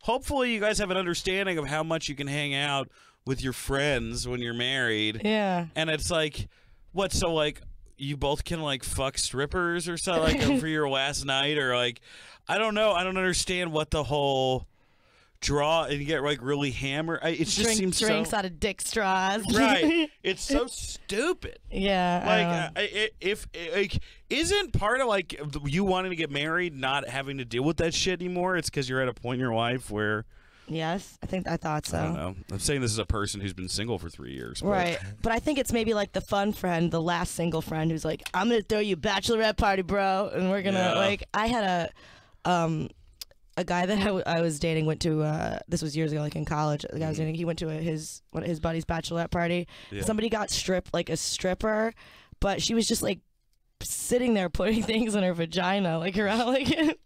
hopefully you guys have an understanding of how much you can hang out with your friends when you're married. Yeah. And it's like, what, so, like, you both can, like, fuck strippers or something, like, for your last night, or, like, I don't know. I don't understand what the whole draw and you get like really hammered. It just seems drinks so, out of dick straws. Right. It's so stupid. Yeah. Like if isn't part of like you wanting to get married not having to deal with that shit anymore? It's because you're at a point in your life where. Yes, I thought so. I don't know. I'm saying this is a person who's been single for 3 years. Right. But I think it's maybe like the fun friend, the last single friend who's like, I'm going to throw you a bachelorette party, bro. And we're going to like, I had a guy that I was dating went to, this was years ago, like in college, the guy I was dating, he went to his buddy's bachelorette party. Yeah. Somebody got stripped, like a stripper, but she was just like sitting there putting things in her vagina, like around, like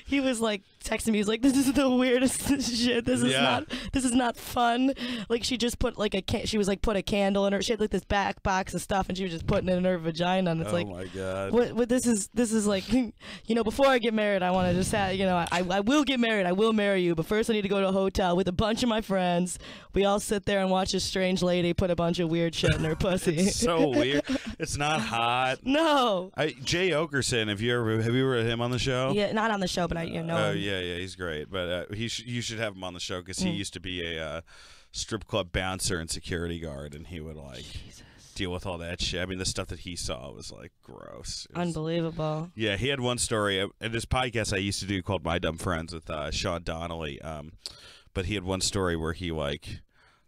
he was like texting me. He's like, "This is the weirdest shit. This is not fun." Like she just put like she was like put a candle in her. She had like this back box of stuff, and she was just putting it in her vagina. And it's like, oh my god, what this is like, you know, before I get married, I want to just have, you know, I will get married. I will marry you, but first I need to go to a hotel with a bunch of my friends. We all sit there and watch a strange lady put a bunch of weird shit in her pussy. It's so weird. It's not hot. No. Jay Okerson, have you ever had him on the show? Yeah, not on the show, but I know. Oh yeah, he's great. But you should have him on the show because he used to be a strip club bouncer and security guard, and he would like deal with all that shit. I mean, the stuff that he saw was like gross. Unbelievable. Yeah, he had one story in this podcast I used to do called My Dumb Friends with Sean Donnelly. But he had one story where he like,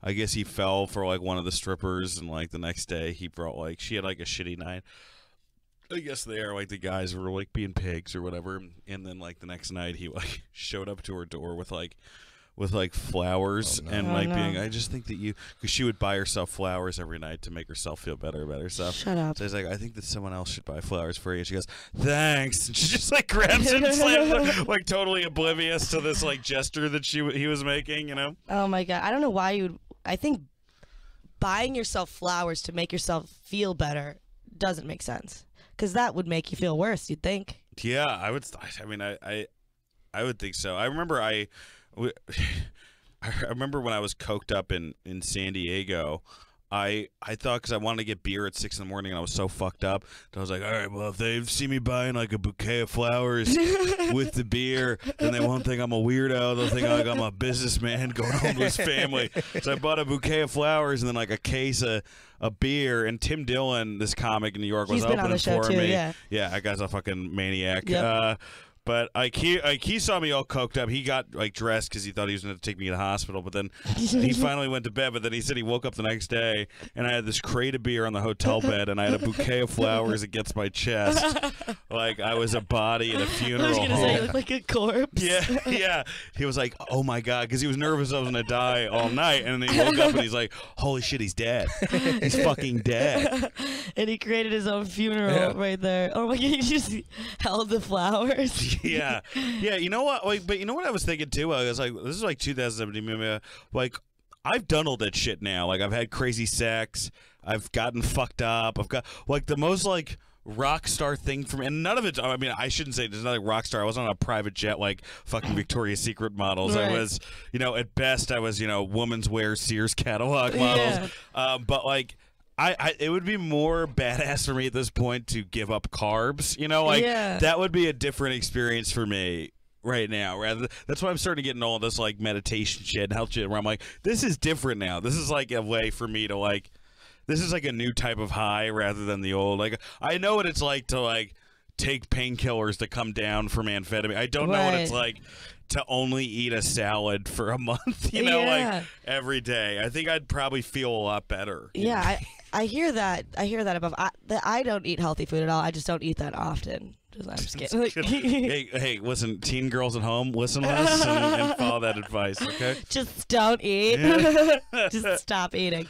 I guess he fell for like one of the strippers, and like the next day he brought like, she had like a shitty night. I guess like the guys were like being pigs or whatever, and then like the next night he like showed up to her door with flowers and like being, I just think that because she would buy herself flowers every night to make herself feel better about herself. Shut up. So he's like, I think that someone else should buy flowers for you. And she goes, thanks. And she just like grabs it and slams it, like totally oblivious to this like gesture that he was making, you know? Oh my God. I don't know why you would, I think buying yourself flowers to make yourself feel better doesn't make sense. Because that would make you feel worse, you'd think. Yeah, I would think so. I remember I remember when I was coked up in San Diego, I thought, because I wanted to get beer at 6 in the morning and I was so fucked up, that I was like, all right, well, if they see me buying like a bouquet of flowers with the beer, then they won't think I'm a weirdo. They'll think like I'm a businessman going home to his family. So I bought a bouquet of flowers and then like a case of beer. And Tim Dillon, this comic in New York, was opening for me. Yeah, that guy's a fucking maniac. Yep. But he saw me all coked up. He got like dressed because he thought he was going to take me to the hospital. But then he finally went to bed. But then he said he woke up the next day and I had this crate of beer on the hotel bed and I had a bouquet of flowers against my chest, like I was a body at a funeral. I was going to say, you look like a corpse. Yeah. He was like, oh my God, because he was nervous I was going to die all night. And then he woke up and he's like, holy shit, he's dead. He's fucking dead. And he created his own funeral right there. Oh my God, he just held the flowers. Yeah. You know what? Like, but you know what I was thinking too? I was like, this is like 2017. Maybe, like, I've done all that shit now. Like, I've had crazy sex. I've gotten fucked up. I've got like the most like rock star thing for me, and none of it. I mean, I shouldn't say there's nothing rock star. I wasn't on a private jet like fucking Victoria's Secret models. Right. I was, at best, I was, woman's wear Sears catalog models. Yeah. But like. It would be more badass for me at this point to give up carbs, that would be a different experience for me right now. That's why I'm starting to get into all this like meditation shit and health shit where I'm like, this is different now. This is like a way for me to like, this is like a new type of high rather than the old. Like, I know what it's like to like take painkillers to come down from amphetamine. I don't know what it's like to only eat a salad for a month, like every day. I think I'd probably feel a lot better. Yeah, I hear that. I hear that above. I don't eat healthy food at all. I just don't eat that often. I'm just kidding. hey, listen, teen girls at home, listen to us and follow that advice, okay? Just don't eat. Just stop eating.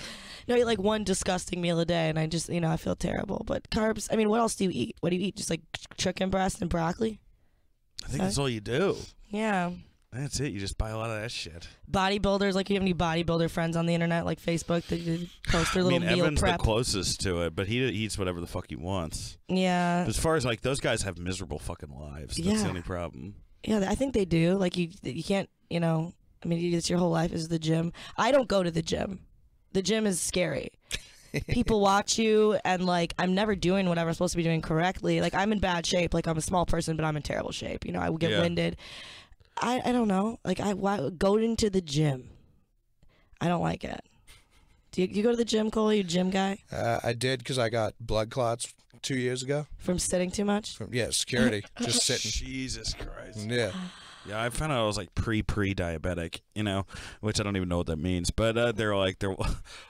No, I eat like one disgusting meal a day, and I just, I feel terrible. But carbs, I mean, what else do you eat? What do you eat? Just like chicken breast and broccoli? I think that's all you do. Yeah. That's it. You just buy a lot of that shit. Bodybuilders, like, you have any bodybuilder friends on the internet, like Facebook, that post their little meal Evan's prep? The closest to it, but he eats whatever the fuck he wants. Yeah. But as far as like those guys have miserable fucking lives. That's the only problem. Yeah, I think they do. Like you can't, I mean, it's your whole life is the gym. I don't go to the gym. The gym is scary. People watch you, and like I'm never doing whatever I'm supposed to be doing correctly. Like I'm in bad shape. Like I'm a small person, but I'm in terrible shape. I will get winded. I don't know. Like go into the gym. I don't like it. Do you go to the gym, Cole? You a gym guy? I did because I got blood clots 2 years ago. From sitting too much? Security. Just sitting. Jesus Christ. Yeah. Yeah, I found out I was like pre-diabetic, which I don't even know what that means. But they're like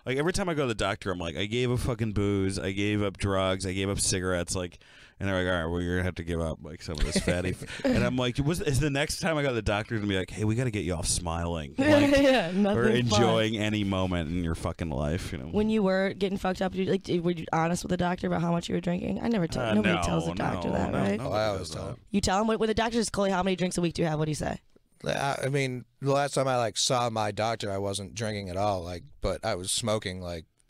every time I go to the doctor, I'm like, I gave up fucking booze, I gave up drugs, I gave up cigarettes, like, and they're like, all right, well, you're gonna have to give up like some of this fatty. And I'm like, is the next time I go to the doctor gonna be like, hey, we got to get you off smiling, like, or enjoying any moment in your fucking life, When you were getting fucked up, were you honest with the doctor about how much you were drinking? I never tell. Nobody tells the doctor that, right? No, I always tell him. You tell him when the doctor says, Chloe, how many drinks a week do you have? What do you say? I mean, the last time I saw my doctor, I wasn't drinking at all, but I was smoking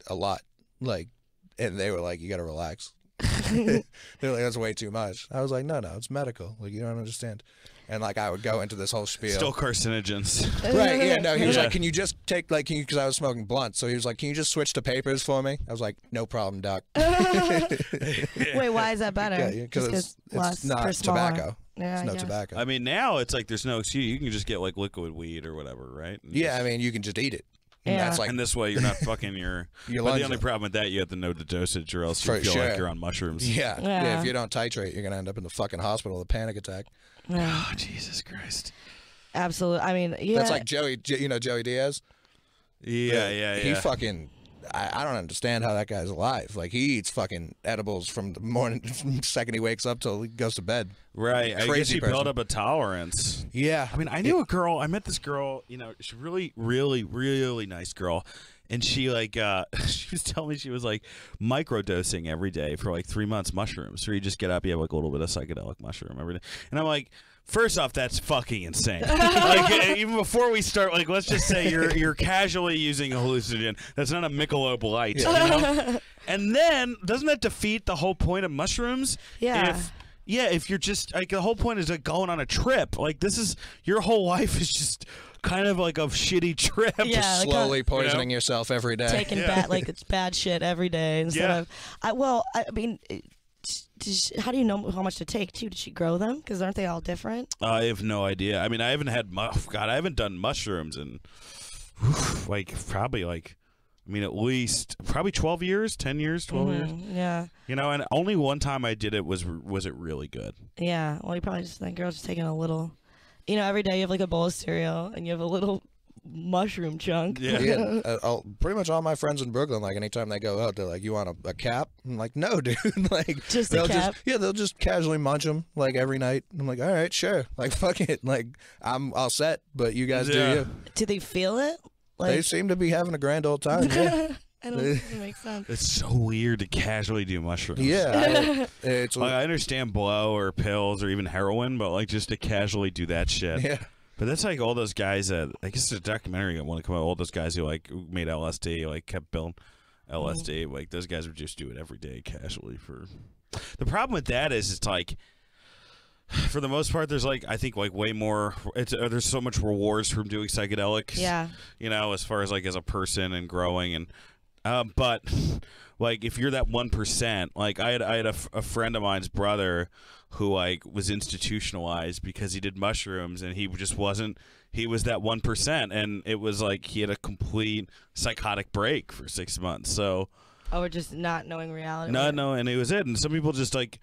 a lot, and they were like, you got to relax. They're like, that's way too much. I was like, no, it's medical. Like, you don't understand. And I would go into this whole spiel. Still carcinogens. Right, yeah, no, he was like, can you just take, because I was smoking blunts, so he was like, can you just switch to papers for me? I was like, no problem, doc. Wait, why is that better? Because it's not tobacco. Yeah, it's no tobacco. I mean, now it's like there's no excuse. You can just get liquid weed or whatever, right? I mean, you can just eat it. And that's like, and this way you're not fucking your. But the only problem with that, you have to know the dosage, or else you feel like you're on mushrooms. Yeah. If you don't titrate, you're gonna end up in the fucking hospital with a panic attack. Oh, Jesus Christ. Absolutely. I mean, that's like Joey. You know Joey Diaz? Yeah. He fucking. I don't understand how that guy's alive. Like, he eats fucking edibles from the morning, second he wakes up till he goes to bed. Right. I guess he built up a tolerance. Yeah. I mean, I knew a girl. I met this girl. You know, she's a really, really, really nice girl. And she she was telling me she was like microdosing every day for like 3 months mushrooms. So you just get up, you have like a little bit of psychedelic mushroom every day. And I'm like, first off, that's fucking insane. Like, even before we start, like, let's just say you're casually using a hallucinogen. That's not a Michelob Light. Yeah. You know? And then, doesn't that defeat the whole point of mushrooms? Yeah. If you're just, like, the whole point is like going on a trip. Like, this is, your whole life is just kind of like a shitty trip. Yeah, just slowly poisoning yourself every day. Taking it's bad shit every day instead of. I mean. How do you know how much to take too? Did she grow them? Because aren't they all different? I have no idea. I mean, I haven't had I haven't done mushrooms in probably at least probably 12 years, 10 years, 12 years. Yeah. You know, and only one time I did it was it really good. Yeah. Well, you probably that girl's just taking a little. You know, every day you have like a bowl of cereal and you have a little mushroom chunk. Yeah. Pretty much all my friends in Brooklyn, like, anytime they go out, they're like, "You want a cap?" I'm like, "No, dude." Like, just a cap. They'll just casually munch them like every night. I'm like, "All right, sure." Like, fuck it. Like, I'm all set, but you guys do you. Do they feel it? Like, they seem to be having a grand old time. Yeah. I don't think it makes sense. It's so weird to casually do mushrooms. Yeah. It's like, I understand blow or pills or even heroin, but like just to casually do that shit. Yeah. But that's like all those guys that, I guess the documentary I want to come out, all those guys who like made LSD, like kept building LSD, like those guys would just do it every day casually for. The problem with that is it's like, for the most part, there's like, I think like way more, there's so much rewards from doing psychedelics. Yeah. You know, as far as like as a person and growing and, but like if you're that 1%, like I had a friend of mine's brother who like was institutionalized because he did mushrooms and he just wasn't, he was that 1%, and it was like he had a complete psychotic break for 6 months. So we're just not knowing reality. No, and it was it. And some people just like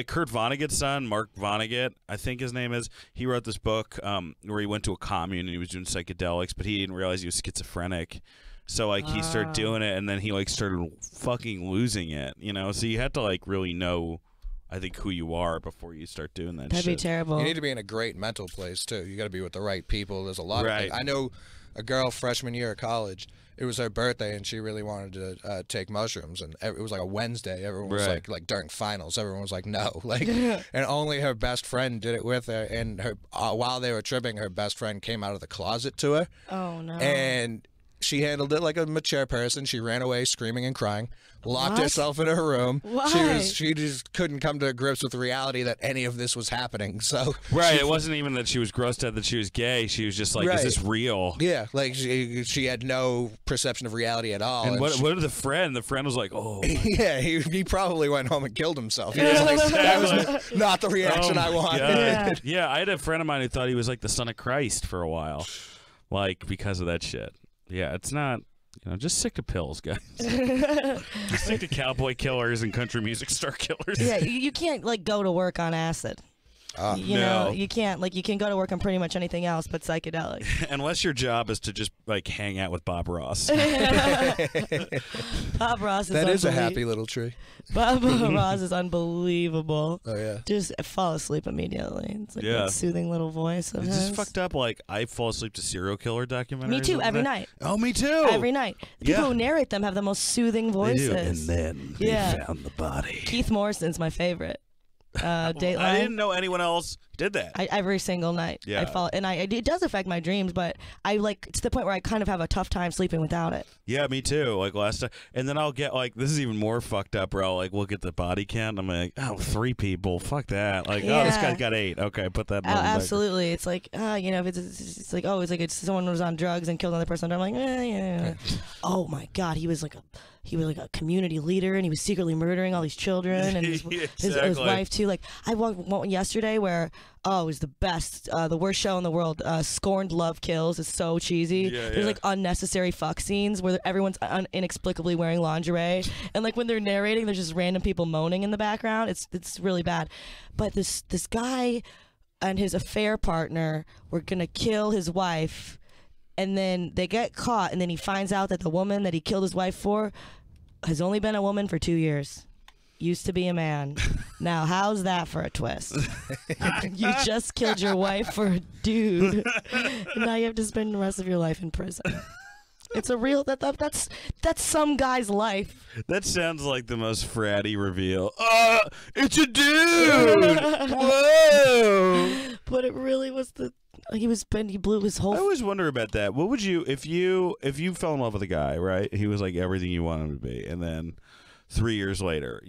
Kurt Vonnegut's son, Mark Vonnegut, I think his name is, he wrote this book where he went to a commune and he was doing psychedelics, but he didn't realize he was schizophrenic. So like he started doing it, and then he like started fucking losing it, you know. So you have to like really know, I think, who you are before you start doing that. That'd shit. be terrible. You need to be in a great mental place too. You got to be with the right people. There's a lot of things. I know a girl freshman year of college. It was her birthday, and she really wanted to take mushrooms, and it was like a Wednesday. Everyone was like during finals, everyone was like, no, like, and only her best friend did it with her. And her while they were tripping, her best friend came out of the closet to her. Oh no! And she handled it like a mature person. She ran away screaming and crying, locked herself in her room. Why? She just couldn't come to grips with the reality that any of this was happening. So it wasn't even that she was grossed out that she was gay. She was just like, is this real? Yeah, like she had no perception of reality at all. And what did the friend? The friend was like, oh. Yeah, he probably went home and killed himself. He was like, that was not the reaction I wanted. Yeah, I had a friend of mine who thought he was like the son of Christ for a while, like because of that shit. Yeah, it's not, just stick to pills, guys. Just stick to cowboy killers and country music star killers. Yeah, you can't like go to work on acid. You know, you can't, like, you can go to work on pretty much anything else but psychedelic. Unless your job is to just like hang out with Bob Ross. Bob Ross is a happy little tree. Bob Ross is unbelievable. Oh yeah. Just fall asleep immediately. It's like that soothing little voice of his. It's just fucked up. Like, I fall asleep to serial killer documentaries. Me too, every night. Oh, me too. Every night. The people who narrate them have the most soothing voices. They do. And then they found the body. Keith Morrison's my favorite. Dateline. I didn't know anyone else did that. Every single night. Yeah. I fall, and it does affect my dreams, but I like to the point where I kind of have a tough time sleeping without it. Yeah, me too. Like last time, and then I'll get like, this is even more fucked up, bro. Like, we'll get the body count. I'm like, 3 people. Fuck that. Like, this guy's got 8. Okay, put that. Absolutely. It's like, if it's like, it's someone was on drugs and killed another person. I'm like, yeah. Oh my God, he was like a community leader, and he was secretly murdering all these children and his wife too. Like, I walked one yesterday where Oh, it was the best. The worst show in the world. Scorned Love Kills is so cheesy. There's like unnecessary fuck scenes where everyone's inexplicably wearing lingerie, and like when they're narrating, there's just random people moaning in the background. It's really bad. But this guy and his affair partner were gonna kill his wife, and then they get caught, and then he finds out that the woman that he killed his wife for has only been a woman for 2 years. Used to be a man. Now, how's that for a twist? You just killed your wife for a dude, and now you have to spend the rest of your life in prison. It's a real that's some guy's life. That sounds like the most fratty reveal. It's a dude. Whoa! But it really was he blew his whole. I always wonder about that. What would you if you fell in love with a guy, right? He was like everything you wanted him to be, and then 3 years later,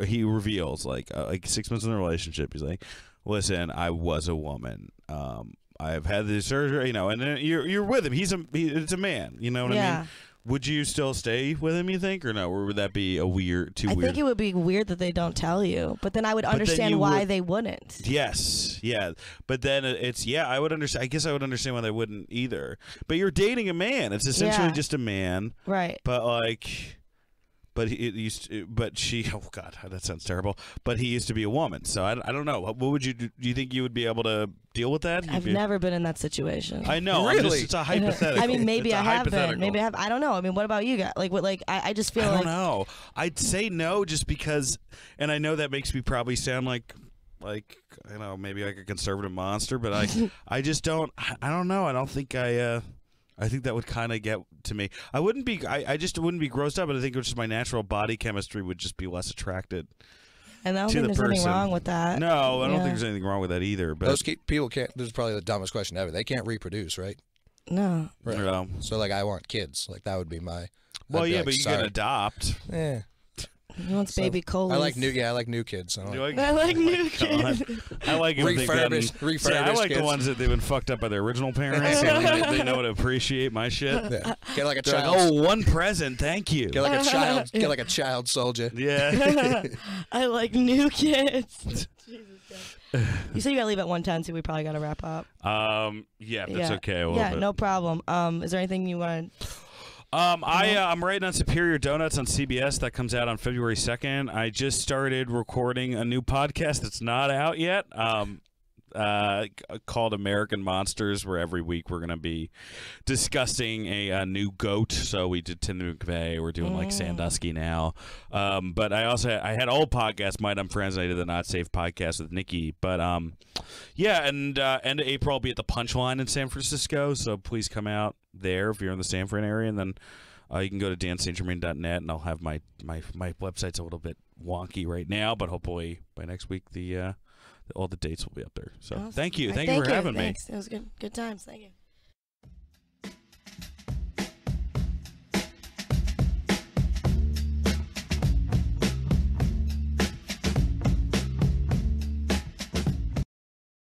he reveals, like 6 months in the relationship, he's like, "Listen, I was a woman. I've had this surgery, and then you're with him. It's a man. You know what I mean? Would you still stay with him? You think, or no? Or would that be weird? I think it would be weird that they don't tell you, but then I would understand why they wouldn't. Yes, yeah, but then I would understand. I guess I would understand why they wouldn't either. But you're dating a man. It's essentially just a man, right? But like. But she. Oh God, that sounds terrible. But he used to be a woman, so I don't know. What would you do? Do you think you would be able to deal with that? I've never been in that situation. I know. Really? It's a hypothetical. I mean, maybe I have been. Maybe I have. I don't know. I mean, what about you guys? I just feel like. I don't know. I'd say no, just because, and I know that makes me probably sound like maybe like a conservative monster, but I just don't. I don't know. I don't think I think that would kind of get to me. I wouldn't be. I just wouldn't be grossed out, but I think it's just my natural body chemistry would just be less attracted. And I don't think there's anything wrong with that. No, I don't think there's anything wrong with that either. But those people can't. This is probably the dumbest question ever. They can't reproduce, right? No. Right. No. So I want kids. Like that would be my. Well, yeah, but you can adopt. Yeah. He wants baby Kollege. I like new kids. I like new kids. I like refurbished. I like the ones that they've been fucked up by their original parents. And they know how to appreciate my shit. Yeah. Get like a They're child. Like, one present, thank you. Get like a child. Get like a child soldier. Yeah. I like new kids. Jesus God. You said you gotta leave at 1:10, so we probably gotta wrap up. Yeah, that's okay. No problem. Is there anything you want to? I'm writing on Superior Donuts on CBS. That comes out on February 2nd. I just started recording a new podcast that's not out yet. Called American Monsters, where every week we're going to be discussing a new goat. So we did Tim McVeigh. We're doing like Sandusky now. But I had old podcasts, Might I'm Friends, and I did the Not Safe podcast with Nikki. But yeah, and end of April I'll be at the Punchline in San Francisco. So please come out there if you're in the San Fran area, and then you can go to danstgermain.net, and I'll have my website's a little bit wonky right now, but hopefully by next week all the dates will be up there. So awesome. Thank you for having me. It was good times. Thank you.